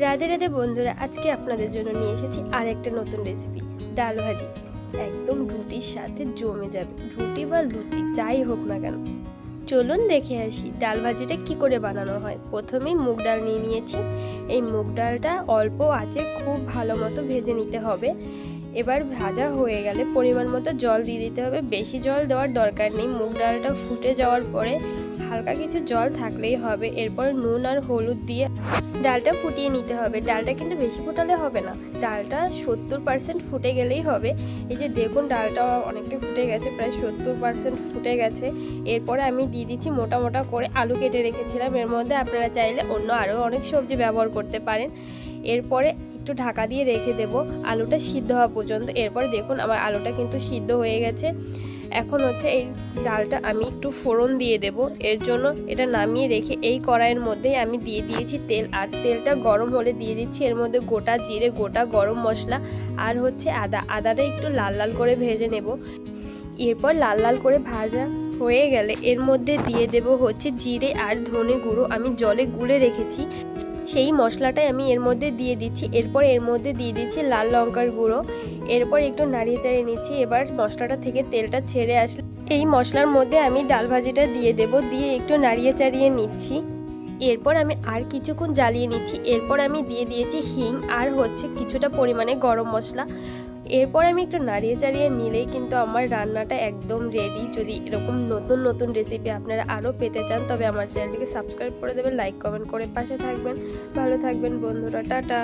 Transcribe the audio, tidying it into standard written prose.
রাধে রাধে বন্ধুরা, আজকে আপনাদের জন্য নিয়ে এসেছি আর একটা নতুন রেসিপি, ডাল ভাজি। একদম রুটির সাথে জমে যাবে, রুটি বা লুচি যাই হোক না কেন। চলুন দেখে আসি ডাল ভাজিটা কি করে বানানো হয়। প্রথমেই মুগ ডাল নিয়ে নিয়েছি। এই মুগ ডালটা অল্প আঁচে খুব ভালো মতো ভেজে নিতে হবে। এবার ভাজা হয়ে গেলে পরিমাণ মতো জল দিয়ে দিতে হবে। বেশি জল দেওয়ার দরকার নেই, মুগ ডালটা ফুটে যাওয়ার পরে হালকা কিছু জল থাকলেই হবে। এরপর নুন আর হলুদ দিয়ে ডালটা ফুটিয়ে নিতে হবে। ডালটা কিন্তু বেশি ফোটালে হবে না, ডালটা 70% ফুটে গেলেই হবে। এই যে দেখুন, ডালটা অনেকটা ফুটে গেছে, প্রায় 70% ফুটে গেছে। এরপরে আমি দিয়ে দিচ্ছি মোটা মোটা করে আলু কেটে রেখেছিলাম। এর মধ্যে আপনারা চাইলে অন্য আরও অনেক সবজি ব্যবহার করতে পারেন। এরপরে একটু ঢাকা দিয়ে রেখে দেব আলুটা সিদ্ধ হওয়া পর্যন্ত। এরপরে দেখুন আমার আলুটা কিন্তু সিদ্ধ হয়ে গেছে। এখন হচ্ছে এই ডালটা আমি একটু ফোড়ন দিয়ে দেব। এর জন্য এটা নামিয়ে রেখে এই কড়াইয়ের মধ্যেই আমি দিয়ে দিয়েছি তেল। আর তেলটা গরম হলে দিয়ে দিচ্ছি এর মধ্যে গোটা জিরে, গোটা গরম মশলা আর হচ্ছে আদাটা একটু লাল লাল করে ভেজে নেব। এরপর লাল লাল করে ভাজা হয়ে গেলে এর মধ্যে দিয়ে দেব হচ্ছে জিরে আর ধনে গুঁড়ো, আমি জলে গুলে রেখেছি সেই মশলাটাই আমি এর মধ্যে দিয়ে দিচ্ছি। এরপর এর মধ্যে দিয়ে দিচ্ছি লাল লঙ্কার গুঁড়ো। এরপর একটু নাড়িয়ে চাড়িয়ে নিচ্ছি। এবার মশলাটা থেকে তেলটা ছেড়ে আসলে এই মশলার মধ্যে আমি ডাল ভাজিটা দিয়ে দেব, দিয়ে একটু নাড়িয়ে চাড়িয়ে নিচ্ছি। এরপর আমি আর কিছুক্ষণ জ্বালিয়ে নিচ্ছি। এরপর আমি দিয়ে দিয়েছি হিং আর হচ্ছে কিছুটা পরিমাণে গরম মশলা। এরপর আমি একটু নাড়িয়ে চাড়িয়ে নিলেই কিন্তু আমার রান্নাটা একদম রেডি। যদি এরকম নতুন নতুন রেসিপি আপনারা আরও পেতে চান তবে আমার চ্যানেলটিকে সাবস্ক্রাইব করে দেবেন, লাইক কমেন্ট করে পাশে থাকবেন। ভালো থাকবেন বন্ধুরা, টাটা।